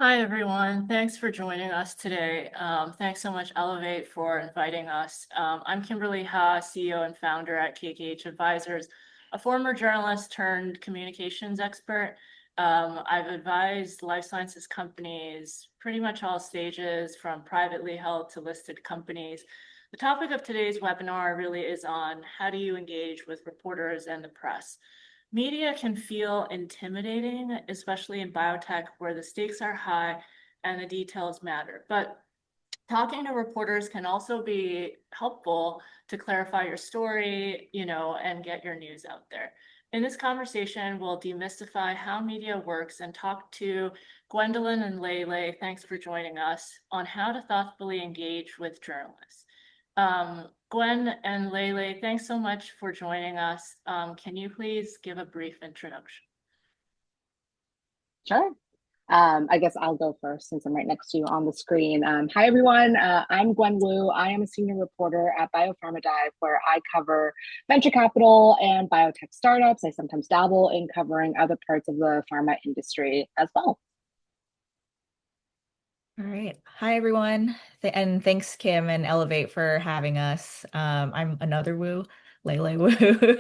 Hi, everyone. Thanks for joining us today. Thanks so much, Elevate, for inviting us. I'm Kimberly Ha, CEO and founder at KKH Advisors, a former journalist turned communications expert. I've advised life sciences companies pretty much all stages, from privately held to listed companies. The topic of today's webinar really is on how do you engage with reporters and the press. Media can feel intimidating, especially in biotech where the stakes are high and the details matter. But talking to reporters can also be helpful to clarify your story, and get your news out there. In this conversation, we'll demystify how media works and talk to Gwendolyn and Lele, thanks for joining us, on how to thoughtfully engage with journalists. Gwen and Lele, thanks so much for joining us. Can you please give a brief introduction? Sure. I guess I'll go first since I'm right next to you on the screen. Hi, everyone. I'm Gwen Wu. I am a senior reporter at BioPharma Dive, where I cover venture capital and biotech startups. I sometimes dabble in covering other parts of the pharma industry as well. All right. Hi, everyone. And thanks, Kim and Elevate, for having us. I'm another Woo, Lele Woo.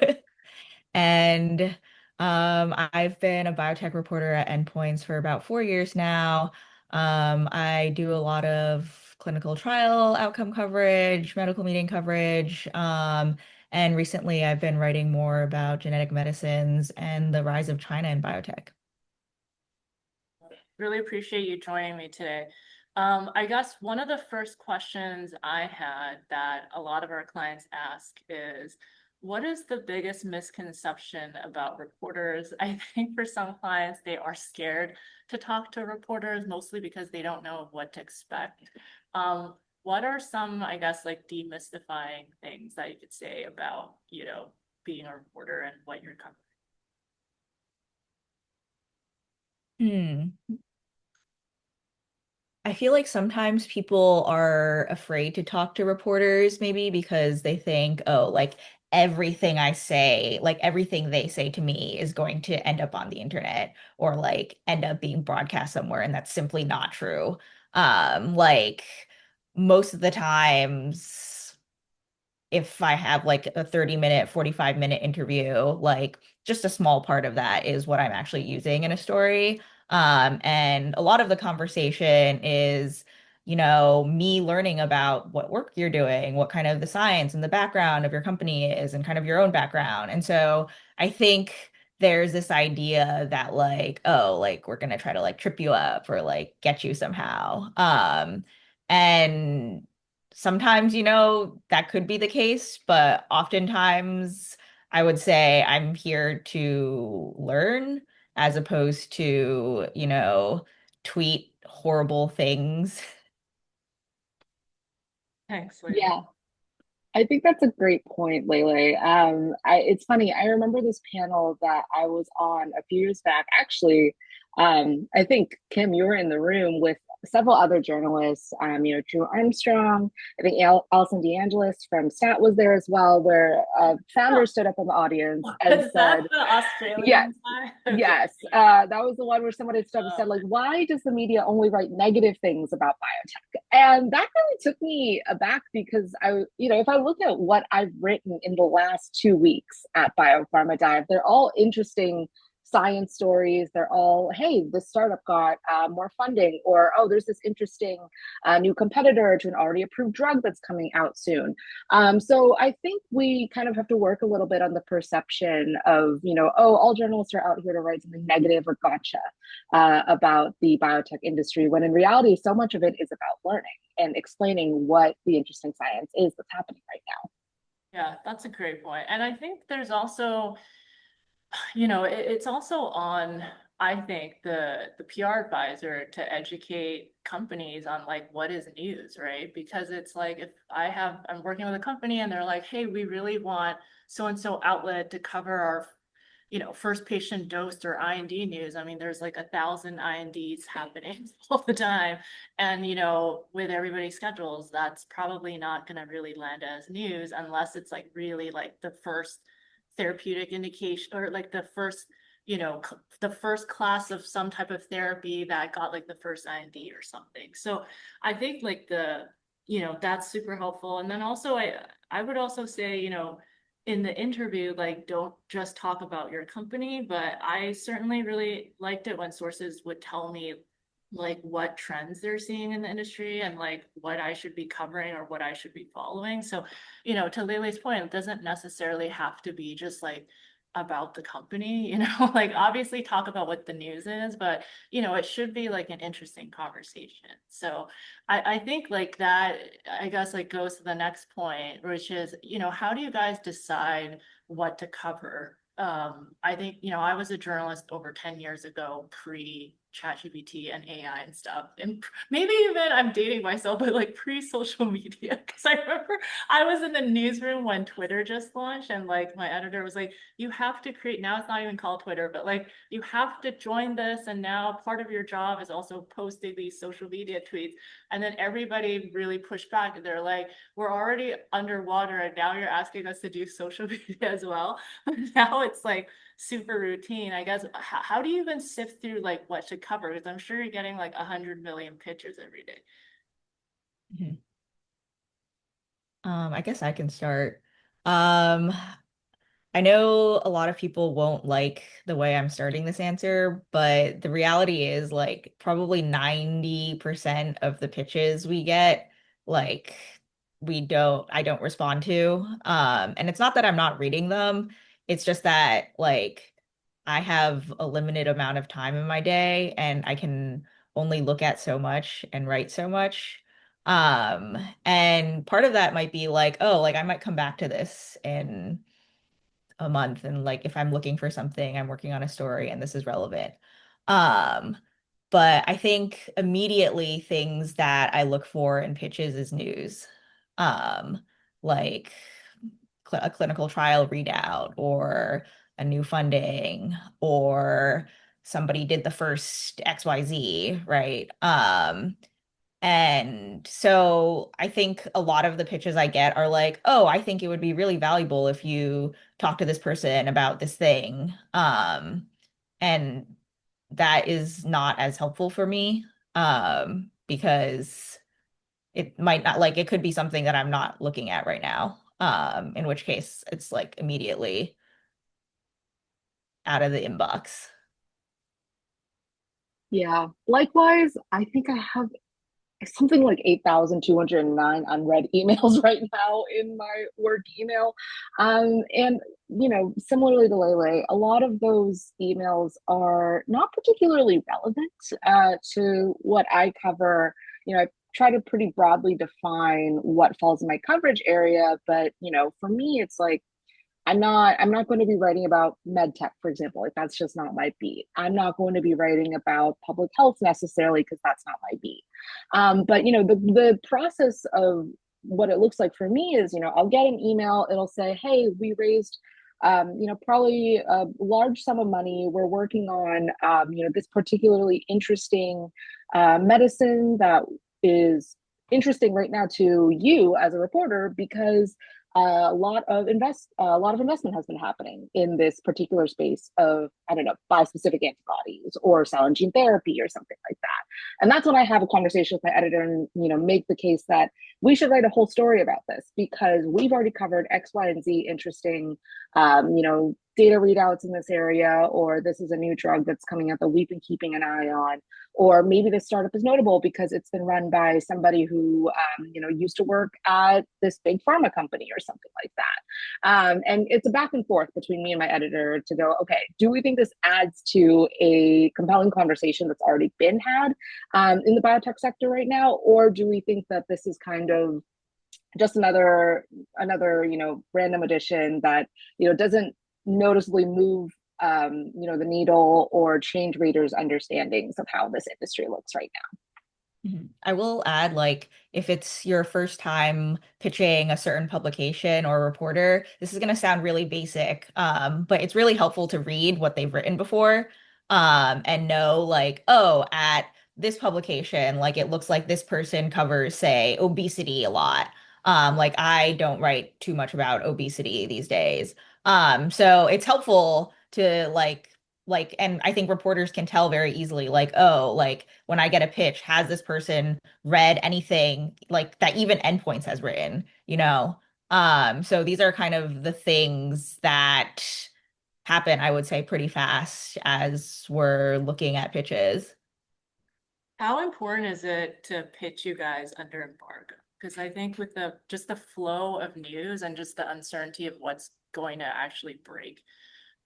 And I've been a biotech reporter at Endpoints for about 4 years now. I do a lot of clinical trial outcome coverage, medical meeting coverage. And recently I've been writing more about genetic medicines and the rise of China in biotech. Really appreciate you joining me today. I guess one of the first questions I had that a lot of our clients ask is, what is the biggest misconception about reporters? I think for some clients, they are scared to talk to reporters, mostly because they don't know what to expect. What are some, I guess, like demystifying things that you could say about, being a reporter and what you're covering? Hmm. I feel like sometimes people are afraid to talk to reporters, maybe because they think, oh, like everything I say, like everything they say to me is going to end up on the internet or like end up being broadcast somewhere. And that's simply not true. Like most of the times, if I have like a 30-minute, 45-minute interview, like just a small part of that is what I'm actually using in a story. And a lot of the conversation is, me learning about what work you're doing, what kind of the science and the background of your company is, and kind of your own background. And so I think there's this idea that like, oh, like we're gonna try to like trip you up or like get you somehow. And sometimes, that could be the case, but oftentimes I would say I'm here to learn as opposed to, tweet horrible things. Thanks, Lily. Yeah, I think that's a great point, Lele. It's funny. I remember this panel that I was on a few years back. Actually, I think Kim, you were in the room with several other journalists. Drew Armstrong. I think Alison DeAngelis from Stat was there as well, where a founder stood up in the audience and Is that said, the "Yeah, Australian side? Okay. yes, that was the one where someone had stood up and said, Uh, like, why does the media only write negative things about biotech? And that really took me aback because if I look at what I've written in the last 2 weeks at BioPharma Dive, they're all interesting science stories. They're all, hey, this startup got more funding, or oh, there's this interesting new competitor to an already approved drug that's coming out soon. So I think we kind of have to work a little bit on the perception of, oh, all journalists are out here to write something negative or gotcha about the biotech industry, when in reality, so much of it is about learning and explaining what the interesting science is that's happening right now. yeah, that's a great point. And I think there's also, it's also on, I think, the PR advisor to educate companies on like what is news, right? Because it's like if I'm working with a company and they're like, hey, we really want so and so outlet to cover our first patient dosed or IND news. I mean, there's like 1,000 INDs happening all the time. And, with everybody's schedules, that's probably not going to really land as news unless it's like really like the first therapeutic indication or like the first the first class of some type of therapy that got like the first IND or something. So I think like that's super helpful. And then also I would also say, in the interview, like don't just talk about your company, but I certainly really liked it when sources would tell me like what trends they're seeing in the industry and like what I should be covering or what I should be following. So, to Lele's point, it doesn't necessarily have to be just like about the company, like obviously talk about what the news is, but it should be like an interesting conversation. So I think like that, I guess like goes to the next point, which is, how do you guys decide what to cover? I think, I was a journalist over 10 years ago, pre ChatGPT and AI and stuff. And maybe even I'm dating myself, but like pre-social media. Cause I remember I was in the newsroom when Twitter just launched and like my editor was like, you have to create, now it's not even called Twitter, but like you have to join this. And now part of your job is also posting these social media tweets. And then everybody really pushed back and they're like, we're already underwater and now you're asking us to do social media as well. Now it's like super routine. I guess how do you even sift through like what to cover? Because I'm sure you're getting like 100 million pictures every day. Mhm. I guess I can start. Um, I know a lot of people won't like the way I'm starting this answer, but the reality is like probably 90% of the pitches we get, like I don't respond to. And it's not that I'm not reading them. It's just that like I have a limited amount of time in my day and I can only look at so much and write so much. Um, and part of that might be like, oh, like I might come back to this in a month and like if I'm looking for something, I'm working on a story and this is relevant. Um, but I think immediately things that I look for in pitches is news. Um, like a clinical trial readout or a new funding or somebody did the first XYZ, right? And so I think a lot of the pitches I get are like, oh, I think it would be really valuable if you talk to this person about this thing. And that is not as helpful for me, because it might not like it could be something that I'm not looking at right now. In which case it's like immediately out of the inbox. Yeah. Likewise, I think I have something like 8,209 unread emails right now in my work email. And, similarly to Lele, a lot of those emails are not particularly relevant to what I cover. I try to pretty broadly define what falls in my coverage area, but, for me, it's like, I'm not going to be writing about med tech, for example. Like that's just not my beat. I'm not going to be writing about public health necessarily because that's not my beat. But the process of what it looks like for me is, I'll get an email, it'll say, hey, we raised probably a large sum of money. We're working on, this particularly interesting medicine that is interesting right now to you as a reporter because a lot of investment has been happening in this particular space of, I don't know, bispecific antibodies or cell and gene therapy or something like that. And that's when I have a conversation with my editor and make the case that we should write a whole story about this because we've already covered X, Y, and Z interesting data readouts in this area, or this is a new drug that's coming out that we've been keeping an eye on, or maybe this startup is notable because it's been run by somebody who used to work at this big pharma company or something like that. And it's a back and forth between me and my editor to go, okay, do we think this adds to a compelling conversation that's already been had in the biotech sector right now, or do we think that this is kind of just another random addition that doesn't noticeably move the needle or change readers' understandings of how this industry looks right now. Mhm. I will add, like, if it's your first time pitching a certain publication or reporter, this is going to sound really basic, but it's really helpful to read what they've written before, and know, like, oh, at this publication, like, it looks like this person covers, say, obesity a lot. Like, I don't write too much about obesity these days. So it's helpful to, like, like, and I think reporters can tell very easily, like, oh, like when I get a pitch, has this person read anything like that even Endpoints has written, you know? So these are kind of the things that happen, I would say, pretty fast as we're looking at pitches. How important is it to pitch you guys under embargo? Because I think with the just the flow of news and just the uncertainty of what's going to actually break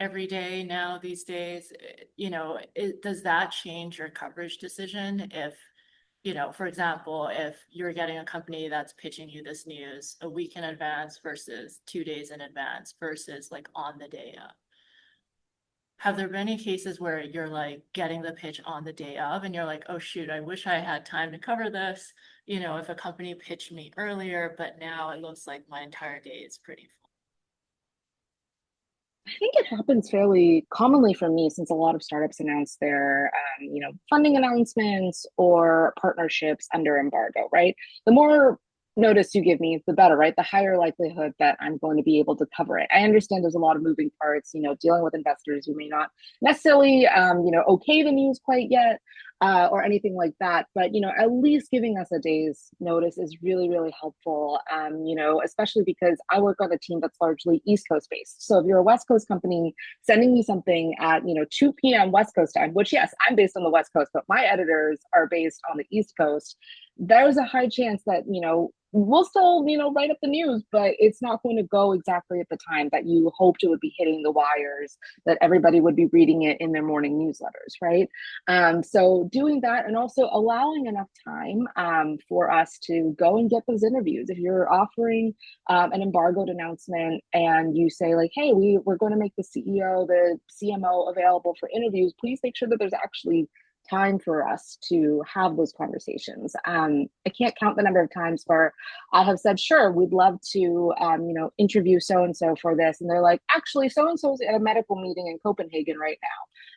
every day now these days, does that change your coverage decision if, for example, if you're getting a company that's pitching you this news a week in advance versus 2 days in advance versus like on the day of? Have there been any cases where you're like getting the pitch on the day of and you're like, oh shoot, I wish I had time to cover this, if a company pitched me earlier, but now it looks like my entire day is pretty full. I think it happens fairly commonly for me since a lot of startups announce their, funding announcements or partnerships under embargo, right? The more notice you give me, the better, right? The higher likelihood that I'm going to be able to cover it. I understand there's a lot of moving parts, dealing with investors who may not necessarily, okay the news quite yet, or anything like that. But at least giving us a day's notice is really, really helpful. Especially because I work on a team that's largely East Coast based. So if you're a West Coast company sending me something at 2 p.m. West Coast time, which yes, I'm based on the West Coast, but my editors are based on the East Coast, there's a high chance that we'll still write up the news, but it's not going to go exactly at the time that you hoped it would be hitting the wires, that everybody would be reading it in their morning newsletters, right? So doing that and also allowing enough time for us to go and get those interviews. If you're offering an embargoed announcement and you say like, hey, we're going to make the CEO, the CMO available for interviews, please make sure that there's actually time for us to have those conversations. I can't count the number of times where I have said, sure, we'd love to, interview so-and-so for this. And they're like, actually, so-and-so is at a medical meeting in Copenhagen right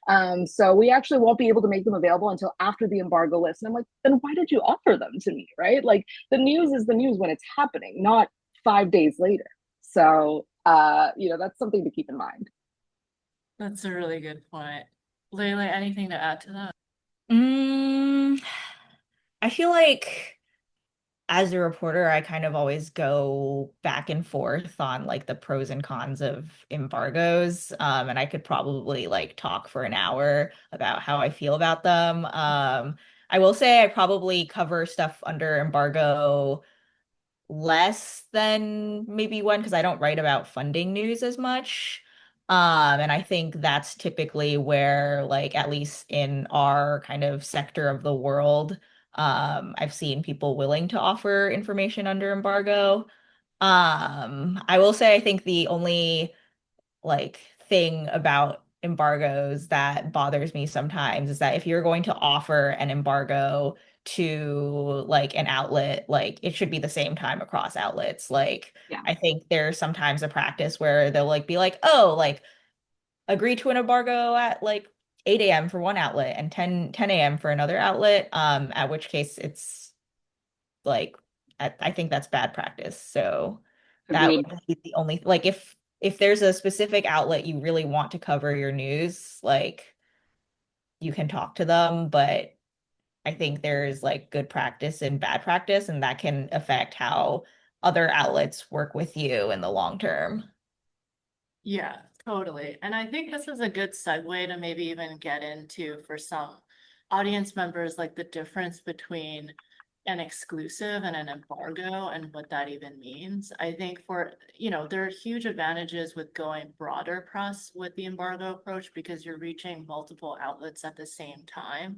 now. So we actually won't be able to make them available until after the embargo list. And I'm like, then why did you offer them to me, right? Like the news is the news when it's happening, not 5 days later. So, that's something to keep in mind. That's a really good point. Layla, anything to add to that? Mm, I feel like as a reporter, I kind of always go back and forth on like the pros and cons of embargoes. And I could probably like talk for an hour about how I feel about them. I will say I probably cover stuff under embargo less than maybe one because I don't write about funding news as much. And I think that's typically where, like, at least in our kind of sector of the world, I've seen people willing to offer information under embargo. I will say I think the only like thing about embargoes that bothers me sometimes is that if you're going to offer an embargo to like an outlet, like it should be the same time across outlets. Like Yeah. I think there's sometimes a practice where they'll like be like, oh, like agree to an embargo at like 8 a.m. for one outlet and 10 a.m. for another outlet. At which case it's like I think that's bad practice. So that Agreed. would be the only like if there's a specific outlet you really want to cover your news, like you can talk to them, but I think there's like good practice and bad practice, and that can affect how other outlets work with you in the long term. Yeah, totally. And I think this is a good segue to maybe even get into for some audience members, like the difference between an exclusive and an embargo and what that even means. I think there are huge advantages with going broader press with the embargo approach because you're reaching multiple outlets at the same time.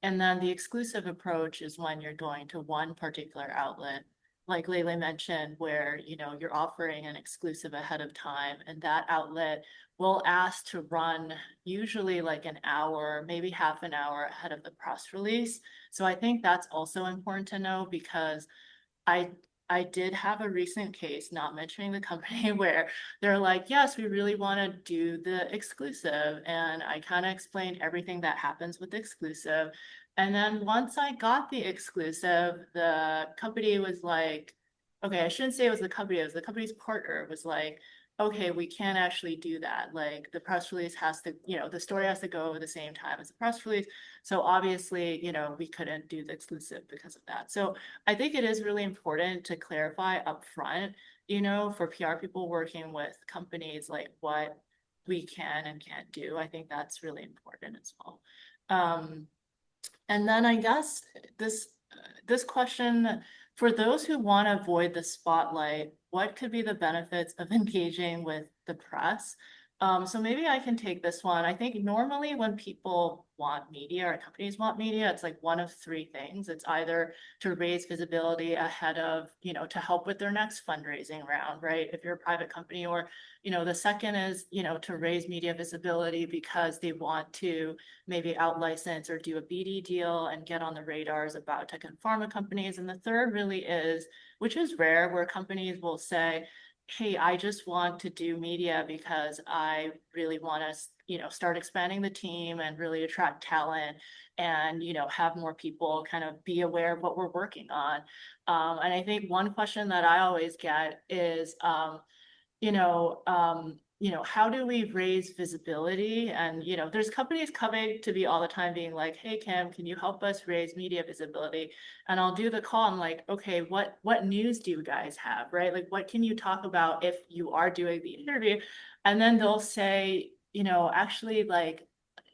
And then the exclusive approach is when you're going to one particular outlet, like Lele mentioned, where you're offering an exclusive ahead of time, and that outlet will ask to run usually like an hour, maybe half an hour ahead of the press release. So I think that's also important to know because I I did have a recent case, not mentioning the company, where they're like, yes, we really want to do the exclusive. And I kind of explained everything that happens with exclusive. And then once I got the exclusive, the company was like, okay, I shouldn't say it was the company, it was the company's partner was like, okay, we can't actually do that. Like the press release has to, the story has to go at the same time as the press release. So obviously, we couldn't do the exclusive because of that. So I think it is really important to clarify upfront, for PR people working with companies, like what we can and can't do. I think that's really important as well. And then I guess this question, for those who want to avoid the spotlight, what could be the benefits of engaging with the press? So maybe I can take this one. I think normally when people want media or companies want media, it's like one of three things. It's either to raise visibility ahead of, to help with their next fundraising round, right? If you're a private company, or, the second is, to raise media visibility because they want to maybe out license or do a BD deal and get on the radars of biotech and pharma companies. And the third really is, which is rare, where companies will say, hey, I just want to do media because I really want to, start expanding the team and really attract talent and, have more people kind of be aware of what we're working on. And I think one question that I always get is, how do we raise visibility? And, there's companies coming to me all the time being like, hey, Kim, can you help us raise media visibility? And I'll do the call. I'm like, okay, what news do you guys have, right? Like, what can you talk about if you are doing the interview? And then they'll say, actually, like,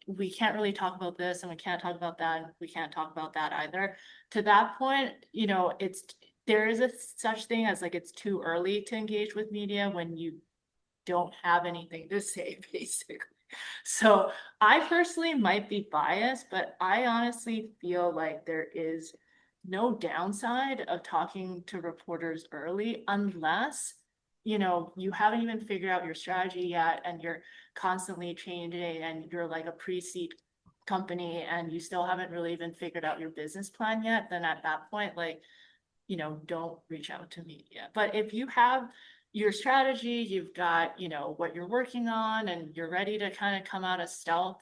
we can't really talk about this and we can't talk about that. And we can't talk about that either. To that point, there is a such thing as like, it's too early to engage with media when you don't have anything to say, basically. So I personally might be biased, but I honestly feel like there is no downside of talking to reporters early, unless, you haven't even figured out your strategy yet and you're constantly changing and you're like a pre-seed company and you still haven't really even figured out your business plan yet. Then at that point, like, don't reach out to media. But if you have your strategy, you've got, what you're working on and you're ready to kind of come out of stealth,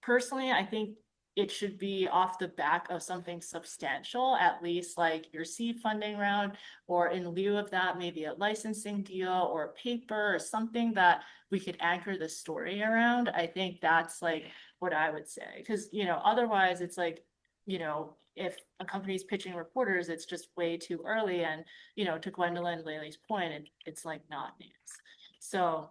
personally, I think it should be off the back of something substantial, at least like your seed funding round, or in lieu of that, maybe a licensing deal or a paper or something that we could anchor the story around. I think that's like what I would say. Because, otherwise it's like, if a company's pitching reporters, it's just way too early. And, to Gwendolyn Laley's point, it's like not news. So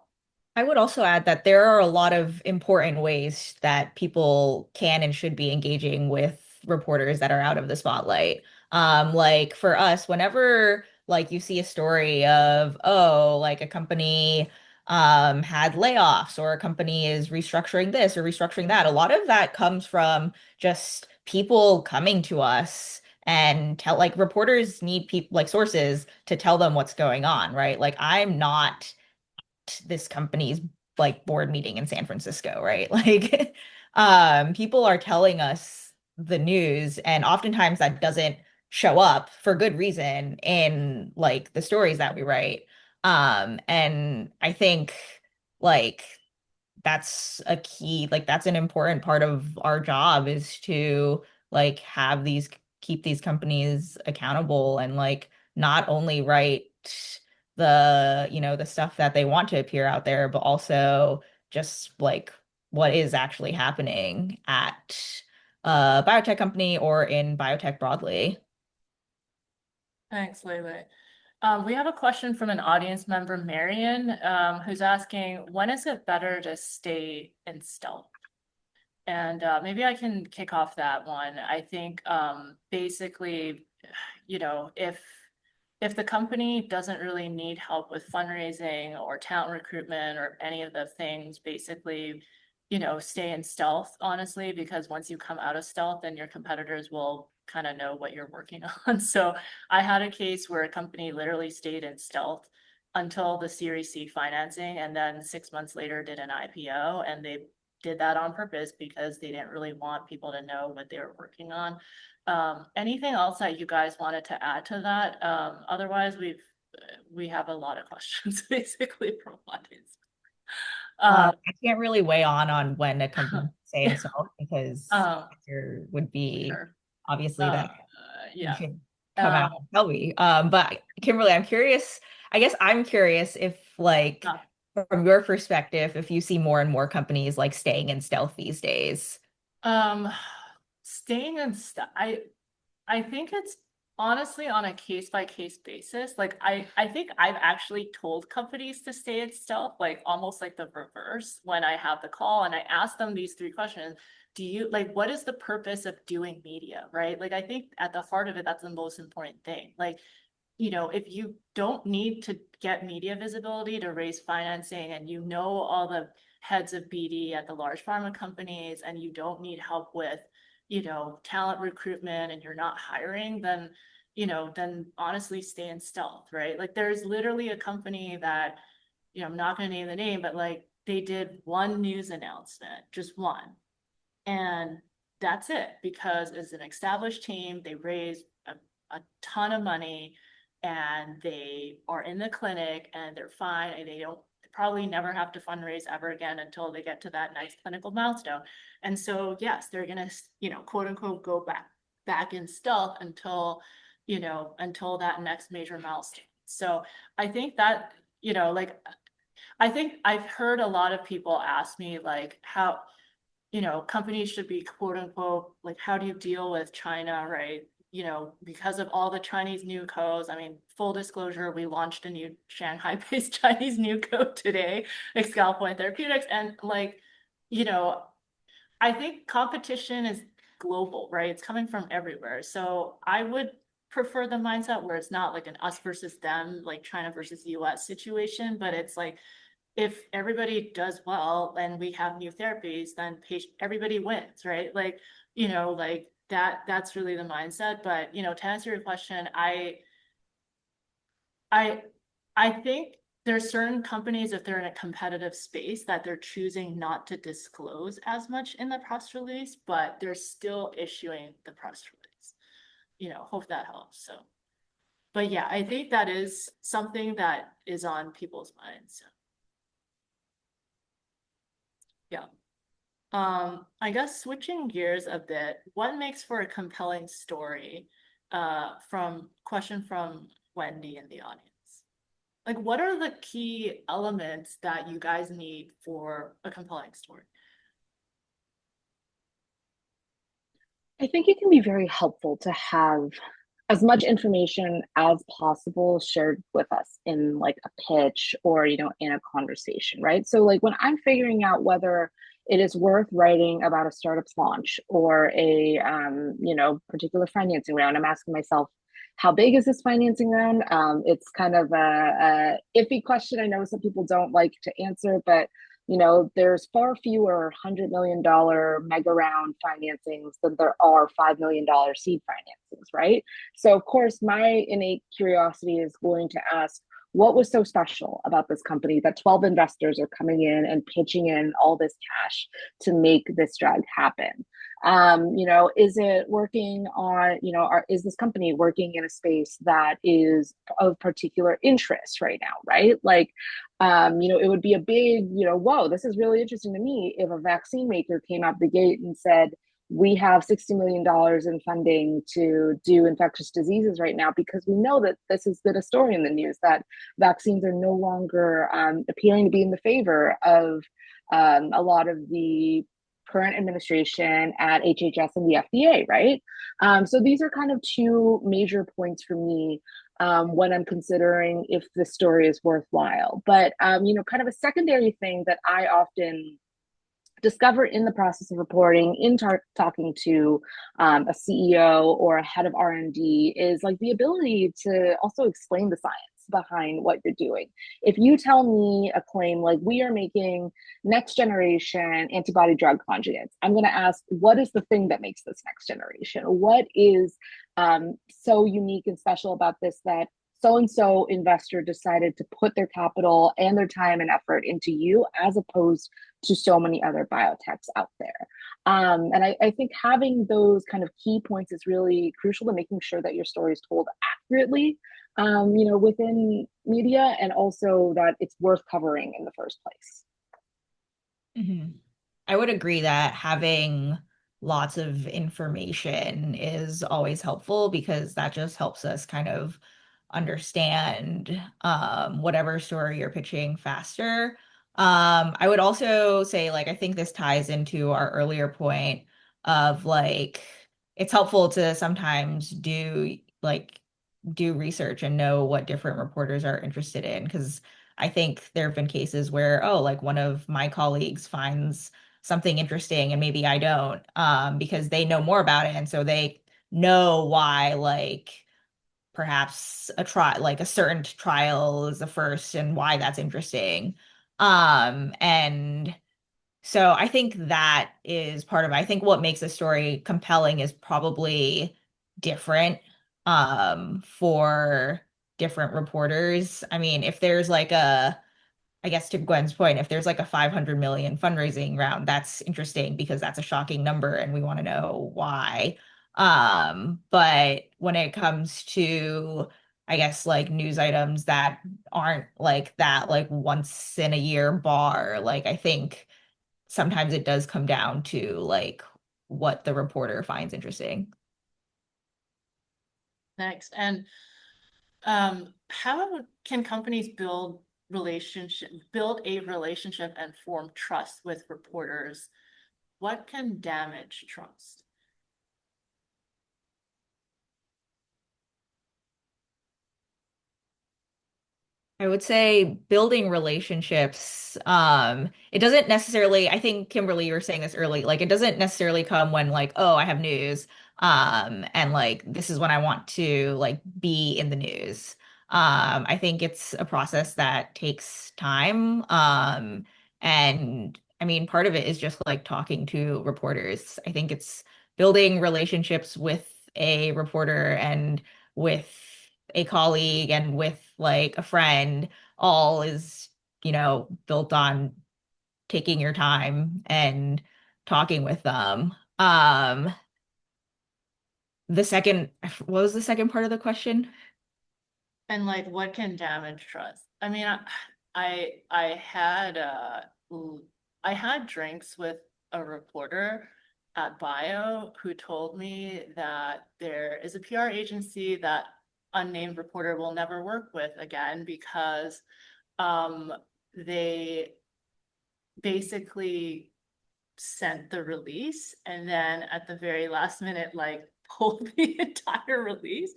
I would also add that there are a lot of important ways that people can and should be engaging with reporters that are out of the spotlight. Like for us, whenever like you see a story of, oh, like a company had layoffs or a company is restructuring this or restructuring that, a lot of that comes from just people coming to us and tell like reporters need people like sources to tell them what's going on, right? Like I'm not this company's like board meeting in San Francisco, right? Like people are telling us the news and oftentimes that doesn't show up for good reason in like the stories that we write. And I think like that's a key, like that's an important part of our job is to like have these keep these companies accountable and like not only write the, the stuff that they want to appear out there, but also just like what is actually happening at a biotech company or in biotech broadly. thanks, Lele. We have a question from an audience member, Marion, who's asking, when is it better to stay in stealth? And maybe I can kick off that one. I think basically, if the company doesn't really need help with fundraising or talent recruitment or any of the things, basically, stay in stealth, honestly, because once you come out of stealth, then your competitors will kind of know what you're working on. So I had a case where a company literally stayed in stealth until the Series C financing, and then 6 months later did an IPO, and they did that on purpose because they didn't really want people to know what they were working on. Anything else that you guys wanted to add to that? Otherwise, we have a lot of questions basically from audience. I can't really weigh on when a company say Yeah, itself because there would be sure. obviously that you Yeah. should come out and tell me. But Kimberly, I'm curious. I guess I'm curious if like Uh, from your perspective, if you see more and more companies like staying in stealth these days. Um, staying in stuff. I think it's honestly on a case by case basis. Like I think I've actually told companies to stay in stealth, like almost like the reverse when I have the call and I ask them these three questions. Do you like what is the purpose of doing media, right? Like I think at the heart of it, that's the most important thing. Like, if you don't need to get media visibility to raise financing and all the heads of BD at the large pharma companies and you don't need help with, talent recruitment and you're not hiring, then honestly stay in stealth, right? Like there's literally a company that, I'm not going to name the name, but like they did one news announcement, just one. And that's it because it's an established team. They raised a ton of money and they are in the clinic and they're fine and they don't probably never have to fundraise ever again until they get to that nice clinical milestone. And so, yes, they're going to, quote unquote, go back in stealth until that next major milestone. So I think that, like, I think I've heard a lot of people ask me like how, companies should be quote unquote, like, how do you deal with China, right? Because of all the Chinese new codes. I mean, full disclosure, we launched a new Shanghai-based Chinese new code today, like Scale Point Therapeutics. And like, you know, I think competition is global, right? It's coming from everywhere. So I would prefer the mindset where it's not like an us versus them, like China versus US situation, but it's like if everybody does well and we have new therapies, then everybody wins, right? Like, like that's really the mindset. But, to answer your question, I, I think there's certain companies, if they're in a competitive space, that they're choosing not to disclose as much in the press release, but they're still issuing the press release. Hope that helps. So, but yeah, I think that is something that is on people's minds. So, yeah. I guess switching gears a bit, what makes for a compelling story? From question from Wendy in the audience. Like, what are the key elements that you guys need for a compelling story? I think it can be very helpful to have as much information as possible shared with us in like a pitch or in a conversation, right? So like when I'm figuring out whether it is worth writing about a startup's launch or a particular financing round, I'm asking myself, how big is this financing round? It's kind of a iffy question. I know some people don't like to answer, but there's far fewer $100 million mega round financings than there are $5 million seed financings, right? So, of course, my innate curiosity is going to ask, what was so special about this company that 12 investors are coming in and pitching in all this cash to make this drug happen? Is it working on, is this company working in a space that is of particular interest right now, right? Like, it would be a big, whoa, this is really interesting to me if a vaccine maker came out the gate and said, we have $60 million in funding to do infectious diseases right now because we know that this has been a story in the news that vaccines are no longer appearing to be in the favor of a lot of the current administration at HHS and the FDA, right? So these are kind of two major points for me when I'm considering if the story is worthwhile. But kind of a secondary thing that I often discover in the process of reporting, talking to a CEO or a head of R&D, is like the ability to also explain the science behind what you're doing. If you tell me a claim like we are making next generation antibody drug conjugates, I'm going to ask, what is the thing that makes this next generation? What is so unique and special about this that so and so investor decided to put their capital and their time and effort into you as opposed to so many other biotechs out there. And I think having those kind of key points is really crucial to making sure that your story is told accurately, within media, and also that it's worth covering in the first place. Mhm. I would agree that having lots of information is always helpful because that just helps us kind of understand whatever story you're pitching faster. I would also say, like, I think this ties into our earlier point of like, it's helpful to sometimes do research and know what different reporters are interested in. Because I think there have been cases where, oh, like one of my colleagues finds something interesting and maybe I don't, because they know more about it. And so they know why, like, perhaps like a certain trial is the first and why that's interesting. And so I think that is part of it. I think what makes a story compelling is probably different for different reporters. I mean, if there's like I guess to Gwen's point, if there's like a 500 million fundraising round, that's interesting because that's a shocking number and we want to know why. But when it comes to, I guess, like news items that aren't like that, like once in a year bar, like I think sometimes it does come down to like what the reporter finds interesting. Thanks. And how can companies build a relationship and form trust with reporters? What can damage trust? I would say building relationships, it doesn't necessarily, I think Kimberly, you were saying this early, like it doesn't necessarily come when like, oh, I have news, and like this is when I want to like be in the news. I think it's a process that takes time. And I mean, part of it is just like talking to reporters. I think it's building relationships with a reporter and with a colleague and with like a friend all is, built on taking your time and talking with them. The second, what was the second part of the question? And like, what can damage trust? I mean, I had I had drinks with a reporter at Bio who told me that there is a PR agency that unnamed reporter will never work with again because um they basically sent the release and then at the very last minute like pulled the entire release.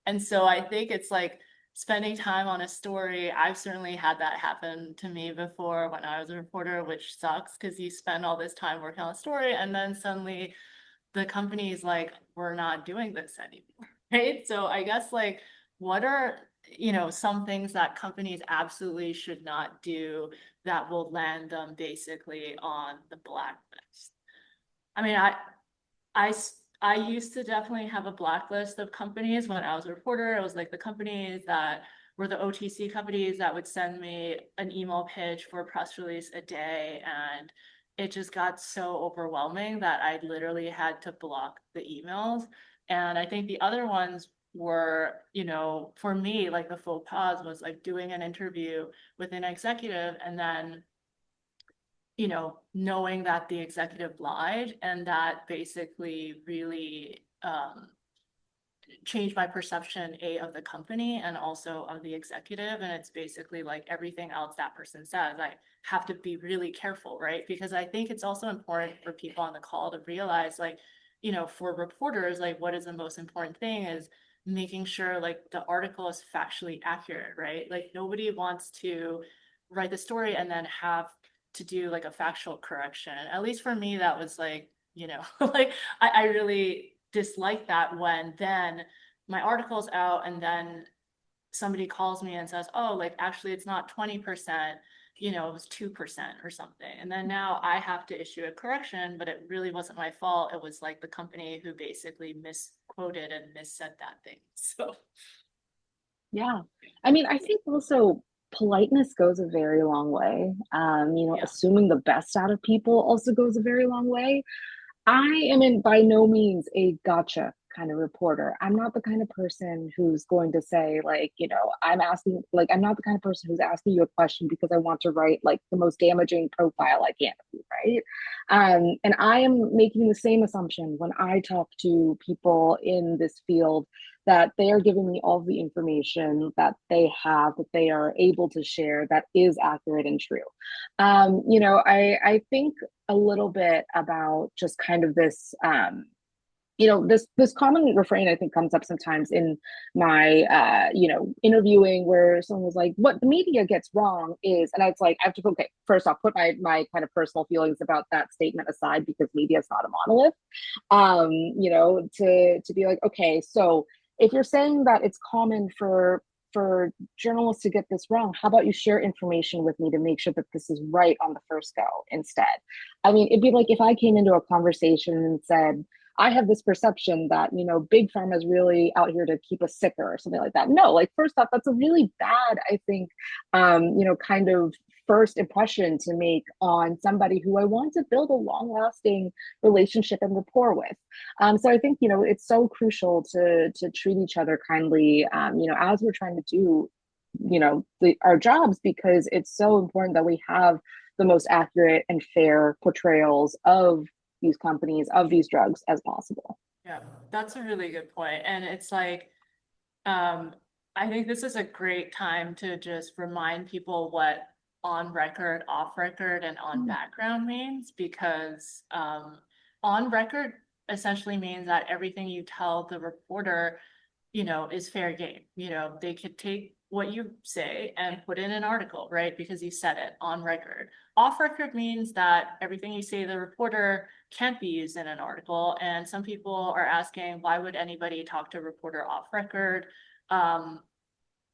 And so I think it's like spending time on a story. I've certainly had that happen to me before when I was a reporter, which sucks because you spend all this time working on a story and then suddenly the company is like, we're not doing this anymore. Right. So I guess like what are some things that companies absolutely should not do that will land them basically on the blacklist? I mean, I, I used to definitely have a blacklist of companies when I was a reporter. It was like the companies that were the OTC companies that would send me an email pitch for a press release a day. And it just got so overwhelming that I literally had to block the emails. And I think the other ones were, for me, like the faux pas was like doing an interview with an executive and then knowing that the executive lied and that basically really changed my perception, of the company and also of the executive. And it's basically like everything else that person says, I have to be really careful, right? Because I think it's also important for people on the call to realize, like, for reporters, like what is the most important thing is making sure like the article is factually accurate, right? Like nobody wants to write the story and then have to do like a factual correction. At least for me, that was like, like I really dislike that when then my article's out and then somebody calls me and says, oh, like actually it's not 20%, it was 2% or something. And then now I have to issue a correction, but it really wasn't my fault. It was like the company who basically misquoted and missaid that thing. So Yeah. I mean, I think also politeness goes a very long way. yeah. Assuming the best out of people also goes a very long way. I am in by no means a gotcha kind of reporter. I'm not the kind of person who's going to say, like, I'm not the kind of person who's asking you a question because I want to write like the most damaging profile I can of you, right? And I am making the same assumption when I talk to people in this field, that they are giving me all the information that they have, that they are able to share, that is accurate and true. I think a little bit about just kind of this, this common refrain I think comes up sometimes in my interviewing, where someone was like, what the media gets wrong is, and it's like, I have to, okay, first off, put my kind of personal feelings about that statement aside, because media is not a monolith. To be like, okay, so if you're saying that it's common for journalists to get this wrong, how about you share information with me to make sure that this is right on the first go instead? I mean, it'd be like if I came into a conversation and said, I have this perception that, big pharma is really out here to keep us sicker or something like that. No, like, first off, that's a really bad, I think, kind of first impression to make on somebody who I want to build a long lasting relationship and rapport with. So I think, it's so crucial to treat each other kindly, as we're trying to do, our jobs, because it's so important that we have the most accurate and fair portrayals of these companies, of these drugs, as possible. Yeah, that's a really good point. And it's like, I think this is a great time to just remind people what on record, off record, and on background means, because on record essentially means that everything you tell the reporter, is fair game. They could take what you say and put in an article, right? Because you said it on record. Off record means that everything you say to the reporter can't be used in an article. And some people are asking, why would anybody talk to a reporter off record?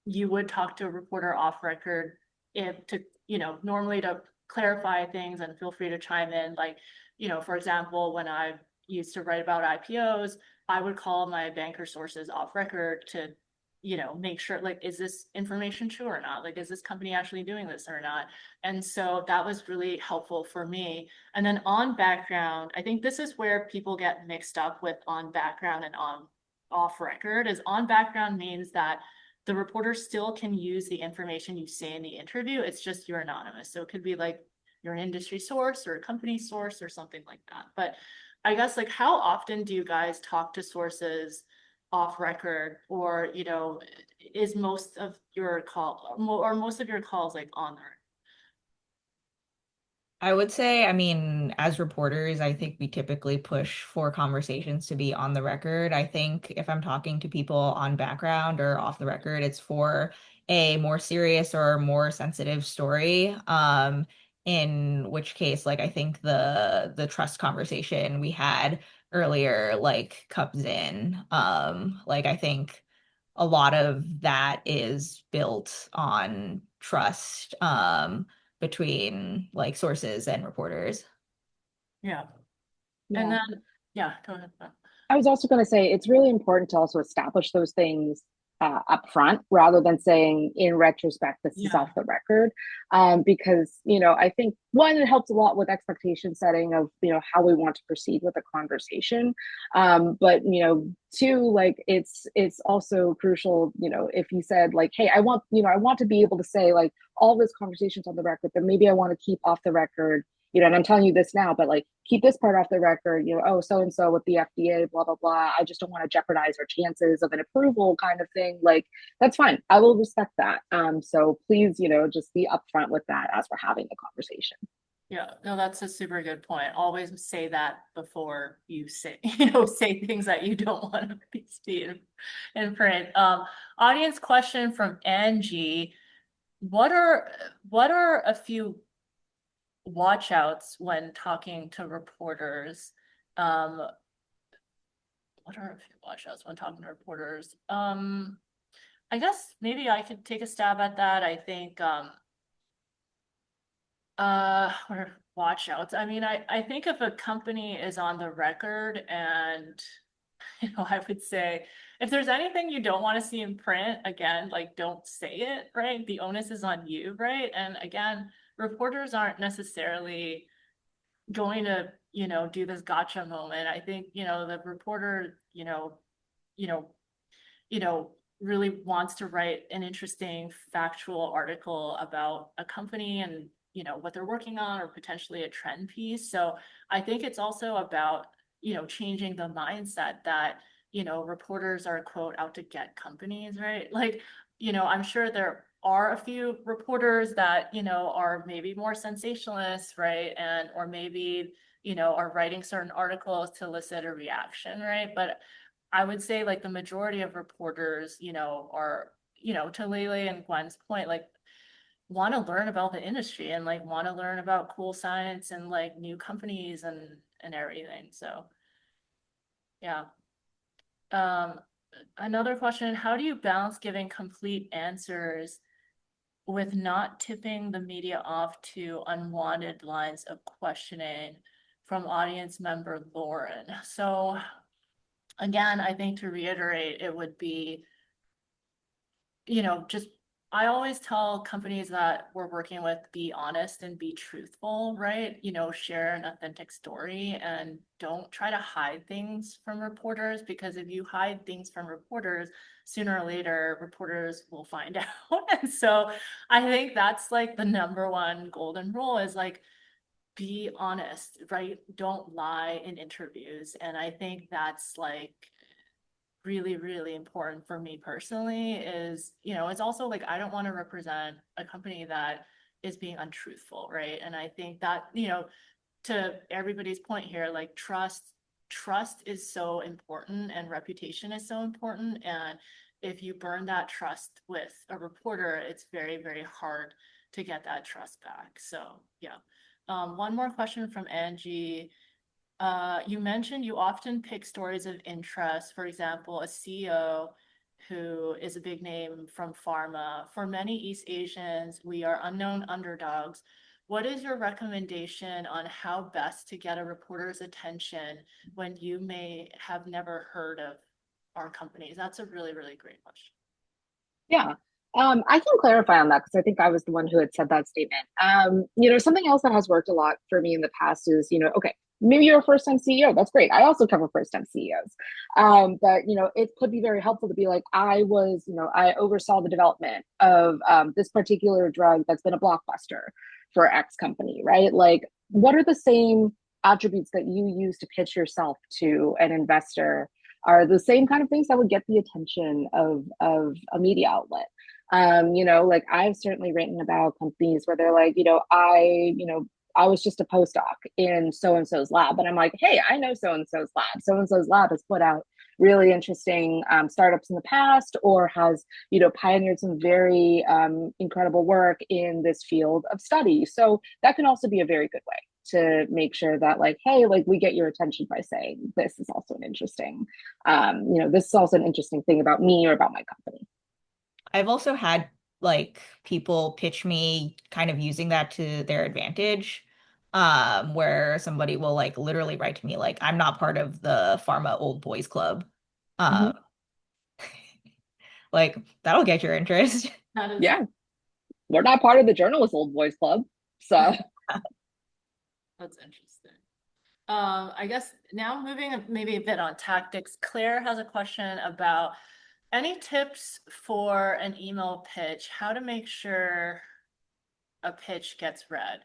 You would talk to a reporter off record normally to clarify things, and feel free to chime in. Like, for example, when I used to write about IPOs, I would call my banker sources off record to, make sure, like, is this information true or not? Like, is this company actually doing this or not? And so that was really helpful for me. And then on background, I think this is where people get mixed up with on background and on off record. Is on background means that the reporter still can use the information you say in the interview. It's just you're anonymous. So it could be like you're an industry source or a company source or something like that. But I guess, like, how often do you guys talk to sources off record, or, is most of your most of your calls like on there? I would say, I mean, as reporters, I think we typically push for conversations to be on the record. I think if I'm talking to people on background or off the record, it's for a more serious or more sensitive story. In which case, like, I think the trust conversation we had earlier, like, comes in. Like, I think a lot of that is built on trust. Between like sources and reporters. Yeah. And Yeah. then, yeah, go ahead. I was also going to say it's really important to also establish those things up front, rather than saying in retrospect this is Yeah. off the record, because I think, one, it helps a lot with expectation setting of how we want to proceed with a conversation, but two, like, it's also crucial, if you said, like, hey, I want to be able to say, like, all this conversation's on the record, but maybe I want to keep off the record, and I'm telling you this now, but, like, keep this part off the record, oh, so and so with the FDA, blah, blah, blah. I just don't want to jeopardize our chances of an approval, kind of thing. Like, that's fine. I will respect that. So please, just be upfront with that as we're having the conversation. Yeah, no, that's a super good point. Always say that before you say, say things that you don't want to be in print. Audience question from Angie. What are a few watch outs when talking to reporters? What are a few watch outs when talking to reporters? I guess maybe I could take a stab at that. I think or watch outs. I mean, I think if a company is on the record, and I would say if there's anything you don't want to see in print, again, like, don't say it, right? The onus is on you, right? And again, reporters aren't necessarily going to, do this gotcha moment. I think, the reporter, you know, you know, really wants to write an interesting factual article about a company and, you know, what they're working on or potentially a trend piece. So I think it's also about, you know, changing the mindset that, you know, reporters are quote out to get companies, right? Like, you know, I'm sure there are a few reporters that, you know, are maybe more sensationalists, right? And, or maybe, you know, are writing certain articles to elicit a reaction, right? But I would say like the majority of reporters, you know, are, you know, to Lele and Gwen's point, like want to learn about the industry and like want to learn about cool science and like new companies and everything. So yeah. Um, Another question, how do you balance giving complete answers with not tipping the media off to unwanted lines of questioning from audience member Lauren? So again, I think to reiterate, it would be, you know, just I always tell companies that we're working with, be honest and be truthful, right? You know, share an authentic story and don't try to hide things from reporters, because if you hide things from reporters, sooner or later, reporters will find out. And so I think that's like the number one golden rule is like, be honest, right? Don't lie in interviews. And I think that's like really, really important for me personally is, you know, it's also like I don't want to represent a company that is being untruthful, right? And I think that, you know, to everybody's point here, like trust is so important and reputation is so important. And if you burn that trust with a reporter, it's very, very hard to get that trust back. So yeah. One more question from Angie. You mentioned you often pick stories of interest, for example, a CEO who is a big name from pharma. For many East Asians, we are unknown underdogs. What is your recommendation on how best to get a reporter's attention when you may have never heard of our companies? That's a really, really great question. Yeah. I can clarify on that because I think I was the one who had said that statement. You know, something else that has worked a lot for me in the past is, you know, okay, maybe you're a first-time CEO. That's great. I also cover first-time CEOs. But, you know, it could be very helpful to be like, I was, you know, I oversaw the development of this particular drug that's been a blockbuster for X company, right? Like, what are the same attributes that you use to pitch yourself to an investor are the same kind of things that would get the attention of a media outlet. You know, like I've certainly written about companies where they're like, I was just a postdoc in so and so's lab, and I'm like, hey, I know so and so's lab. So and so's lab has put out really interesting startups in the past, or has pioneered some very incredible work in this field of study. So that can also be a very good way to make sure that like, hey, like we get your attention by saying this is also an interesting, this is also an interesting thing about me or about my company. I've also had like people pitch me kind of using that to their advantage, where somebody will like literally write to me like, I'm not part of the pharma old boys club. Mhm. Um, like that'll get your interest. That is, Yeah, we're not part of the journalist old boys club, so that's interesting. I guess now moving maybe a bit on tactics, Claire has a question about any tips for an email pitch, how to make sure a pitch gets read.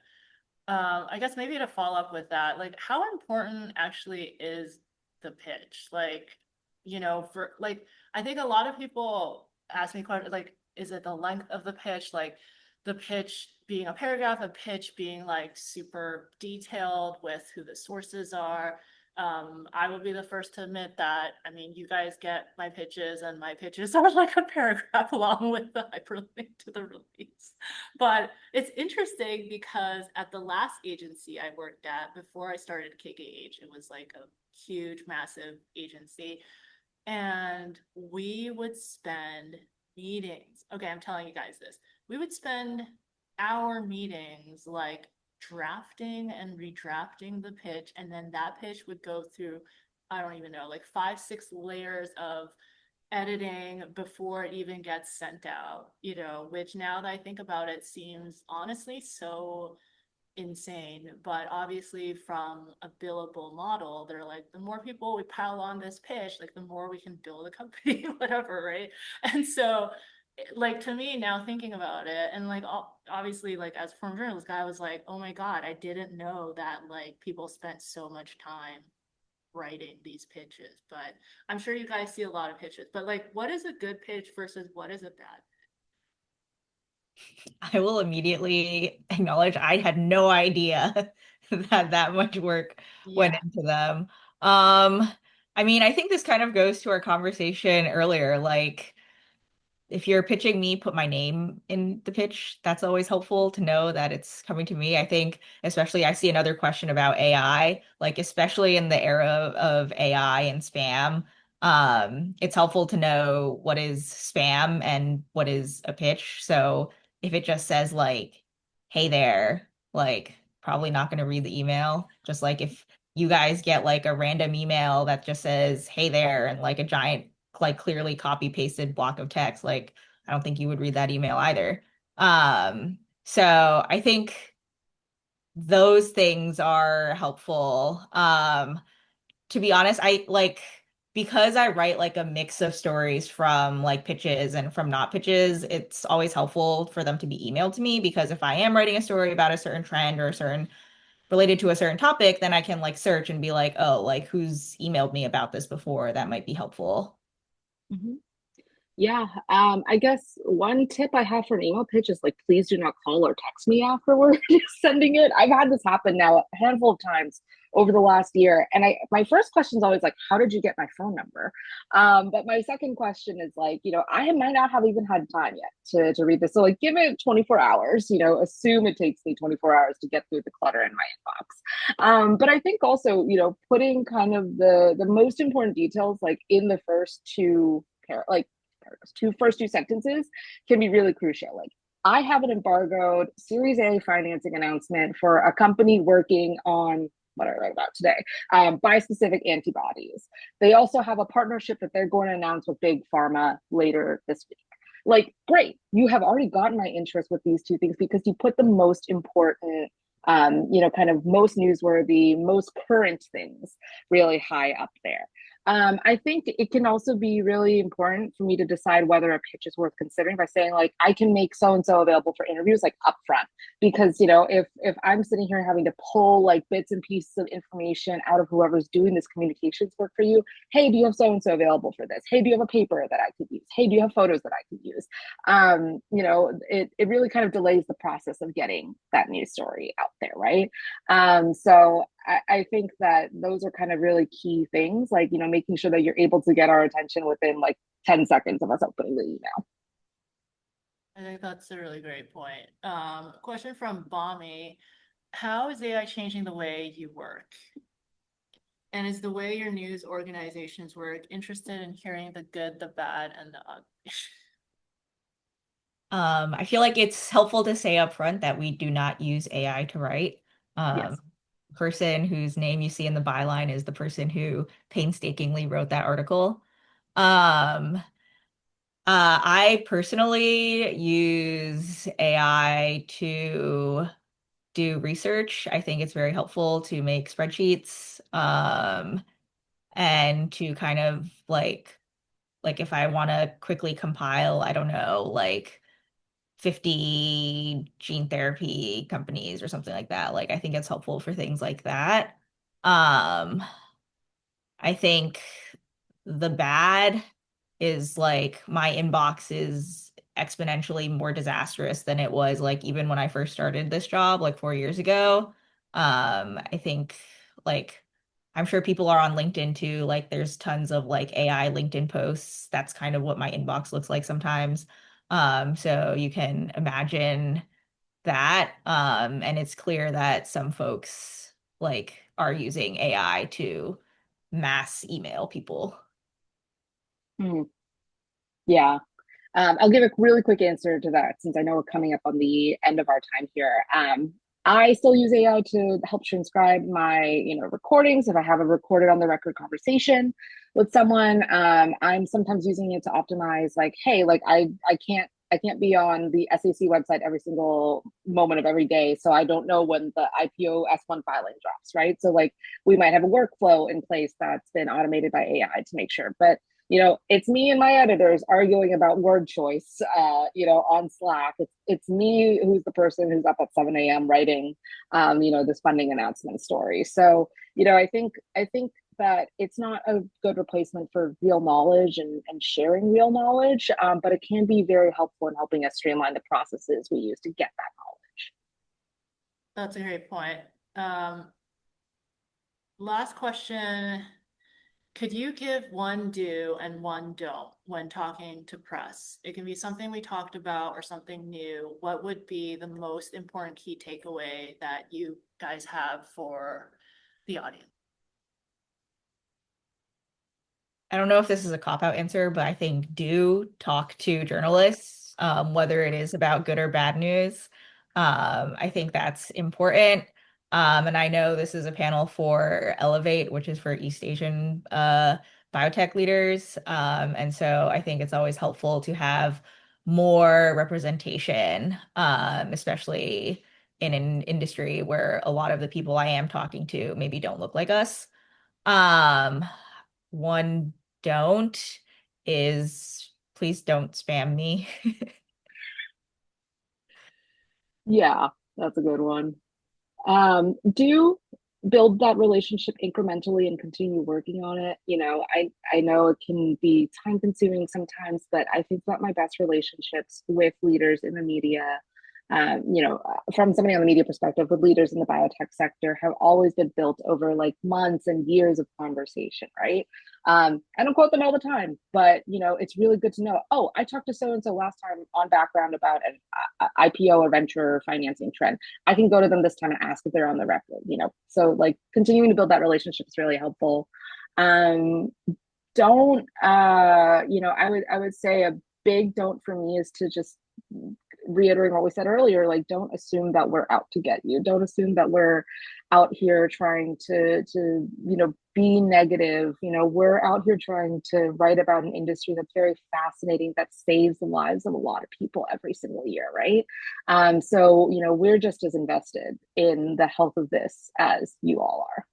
I guess maybe to follow up with that, like how important actually is the pitch? Like, for like, I think a lot of people ask me questions like, is it the length of the pitch? Like the pitch being a paragraph, a pitch being like super detailed with who the sources are. I will be the first to admit that, I mean, you guys get my pitches and my pitches are like a paragraph along with the hyperlink to the release. But it's interesting because at the last agency I worked at before I started KKH, it was like a huge, massive agency. And we would spend meetings. Okay, I'm telling you guys this. We would spend our meetings like drafting and redrafting the pitch. And then that pitch would go through, I don't even know, like 5, 6 layers of editing before it even gets sent out, which now that I think about it seems honestly so insane. But obviously from a billable model, they're like, the more people we pile on this pitch, like the more we can build a company, whatever, right? And so like to me now thinking about it, and like obviously like as a former journalist guy, I was like, oh my God, I didn't know that like people spent so much time writing these pitches. But I'm sure you guys see a lot of pitches, but like what is a good pitch versus what is a bad? I will immediately acknowledge I had no idea that that much work went Yeah. into them. Um, I mean, I think this kind of goes to our conversation earlier. Like, if you're pitching me, put my name in the pitch. That's always helpful to know that it's coming to me. I think, especially, I see another question about AI, like, especially in the era of AI and spam. It's helpful to know what is spam and what is a pitch. So if it just says like, hey there, like probably not going to read the email. Just like if you guys get like a random email that just says, hey there, and like a giant, like clearly copy pasted block of text, like I don't think you would read that email either. So I think those things are helpful. To be honest, I like because I write like a mix of stories from like pitches and from not pitches, it's always helpful for them to be emailed to me because if I am writing a story about a certain trend or a certain related to a certain topic, then I can like search and be like, oh, like who's emailed me about this before? That might be helpful. Mhm. Yeah, I guess one tip I have for an email pitch is like, please do not call or text me afterward sending it. I've had this happen now a handful of times over the last year, and my first question is always like, how did you get my phone number? But my second question is like, I might not have even had time yet to read this, so like, give it 24 hours. Assume it takes me 24 hours to get through the clutter in my inbox. But I think also, putting kind of the most important details like in the first two like first two sentences can be really crucial. Like, I have an embargoed Series A financing announcement for a company working on what I wrote about today, bispecific antibodies. They also have a partnership that they're going to announce with Big Pharma later this week. Like, great, you have already gotten my interest with these two things because you put the most important, kind of most newsworthy, most current things really high up there. I think it can also be really important for me to decide whether a pitch is worth considering by saying like, I can make so and so available for interviews like upfront, because if I'm sitting here having to pull like bits and pieces of information out of whoever's doing this communications work for you, hey, do you have so and so available for this? Hey, do you have a paper that I could use? Hey, do you have photos that I could use? It really kind of delays the process of getting that news story out there, right? So I think that those are kind of really key things, like, making sure that you're able to get our attention within like 10 seconds of us opening the email. I think that's a really great point. Question from Bommy. How is AI changing the way you work? And is the way your news organizations work interested in hearing the good, the bad, and the ugly? I feel like it's helpful to say up front that we do not use AI to write. Yes. Person whose name you see in the byline is the person who painstakingly wrote that article. Um, I personally use AI to do research. I think it's very helpful to make spreadsheets, and to kind of like if I want to quickly compile, I don't know, like 50 gene therapy companies or something like that. Like I think it's helpful for things like that. Um, I think the bad is like my inbox is exponentially more disastrous than it was like even when I first started this job like 4 years ago. I think like I'm sure people are on LinkedIn too. Like there's tons of like AI LinkedIn posts. That's kind of what my inbox looks like sometimes. So you can imagine that. And it's clear that some folks like are using AI to mass email people. Hmm. Yeah. I'll give a really quick answer to that since I know we're coming up on the end of our time here. I still use AI to help transcribe my, recordings. If I have a recorded on the record conversation with someone, I'm sometimes using it to optimize like, hey, like I can't I can't be on the SEC website every single moment of every day. So I don't know when the IPO S1 filing drops, right? So like we might have a workflow in place that's been automated by AI to make sure. But it's me and my editors arguing about word choice, on Slack. It's me who's the person who's up at 7 a.m. writing, this funding announcement story. So, I think that it's not a good replacement for real knowledge and sharing real knowledge, but it can be very helpful in helping us streamline the processes we use to get that knowledge. That's a great point. Last question. Could you give one do and one don't when talking to press? It can be something we talked about or something new. What would be the most important key takeaway that you guys have for the audience? I don't know if this is a cop-out answer, but I think do talk to journalists, whether it is about good or bad news. I think that's important. And I know this is a panel for Elevate, which is for East Asian biotech leaders. And so I think it's always helpful to have more representation, especially in an industry where a lot of the people I am talking to maybe don't look like us. Um, One don't is please don't spam me. Yeah, that's a good one. Do build that relationship incrementally and continue working on it. I know it can be time consuming sometimes, but I think that my best relationships with leaders in the media, from somebody on the media perspective, with leaders in the biotech sector have always been built over like months and years of conversation, right? I don't quote them all the time, but it's really good to know. Oh, I talked to so and so last time on background about an IPO or venture financing trend. I can go to them this time and ask if they're on the record. So like continuing to build that relationship is really helpful. Um, don't I would say a big don't for me is to just reiterating what we said earlier, like don't assume that we're out to get you. Don't assume that we're out here trying to be negative. We're out here trying to write about an industry that's very fascinating, that saves the lives of a lot of people every single year, right? So we're just as invested in the health of this as you all are.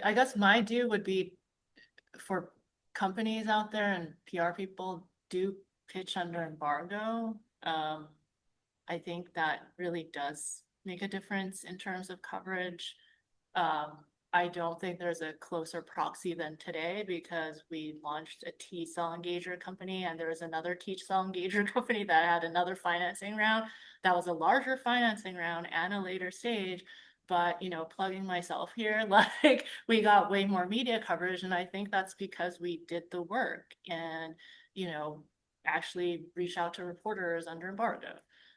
I guess my do would be for companies out there and PR people, do pitch under embargo. I think that really does make a difference in terms of coverage. I don't think there's a closer proxy than today because we launched a T-cell engager company and there was another T-cell engager company that had another financing round. That was a larger financing round and a later stage. But, plugging myself here, like we got way more media coverage. And I think that's because we did the work and, actually reach out to reporters under embargo.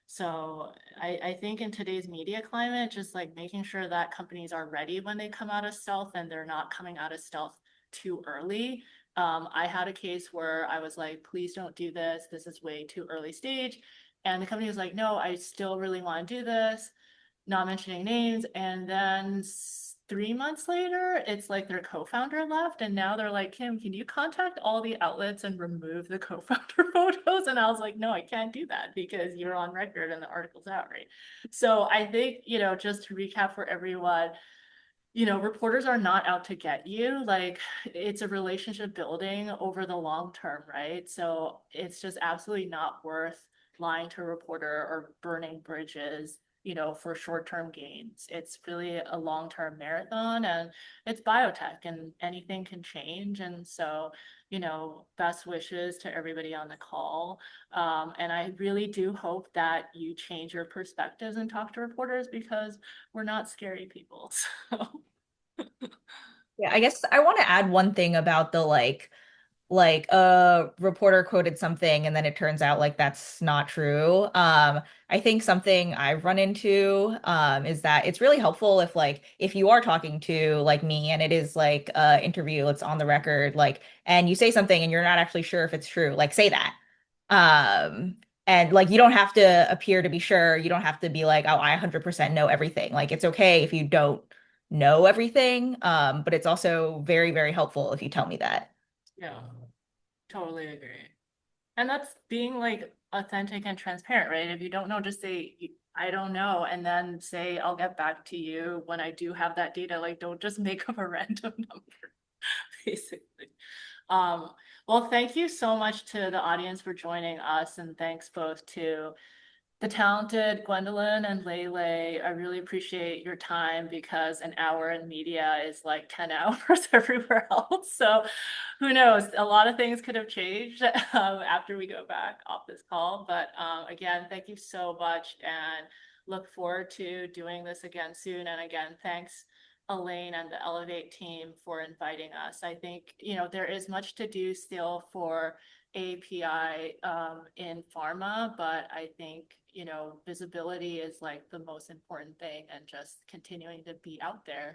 So I think in today's media climate, just like making sure that companies are ready when they come out of stealth and they're not coming out of stealth too early. I had a case where I was like, please don't do this. This is way too early stage. And the company was like, no, I still really want to do this, not mentioning names. And then 3 months later, it's like their co-founder left. And now they're like, Kim, can you contact all the outlets and remove the co-founder photos? And I was like, no, I can't do that because you're on record and the article's out, right? So I think, just to recap for everyone, reporters are not out to get you. Like it's a relationship building over the long term, right? So it's just absolutely not worth lying to a reporter or burning bridges, for short-term gains. It's really a long-term marathon and it's biotech and anything can change. And so, best wishes to everybody on the call. And I really do hope that you change your perspectives and talk to reporters because we're not scary people. So. Yeah, I guess I want to add one thing about the like a reporter quoted something and then it turns out like that's not true. I think something I've run into is that it's really helpful if you are talking to like me and it is like a interview, it's on the record, like and you say something and you're not actually sure if it's true, like say that. And like you don't have to appear to be sure. You don't have to be like, oh, I 100% know everything. Like it's okay if you don't know everything. But it's also very, very helpful if you tell me that. Yeah, totally agree. And that's being like authentic and transparent, right? If you don't know, just say, I don't know, and then say, I'll get back to you when I do have that data. Like, don't just make up a random number, basically. Um, well, thank you so much to the audience for joining us, and thanks both to the talented Gwendolyn and Lele. I really appreciate your time because an hour in media is like 10 hours everywhere else. So who knows? A lot of things could have changed after we go back off this call. But again, thank you so much and look forward to doing this again soon. And again, thanks Elaine and the Elevate team for inviting us. I think, there is much to do still for API in pharma, but I think, visibility is like the most important thing and just continuing to be out there.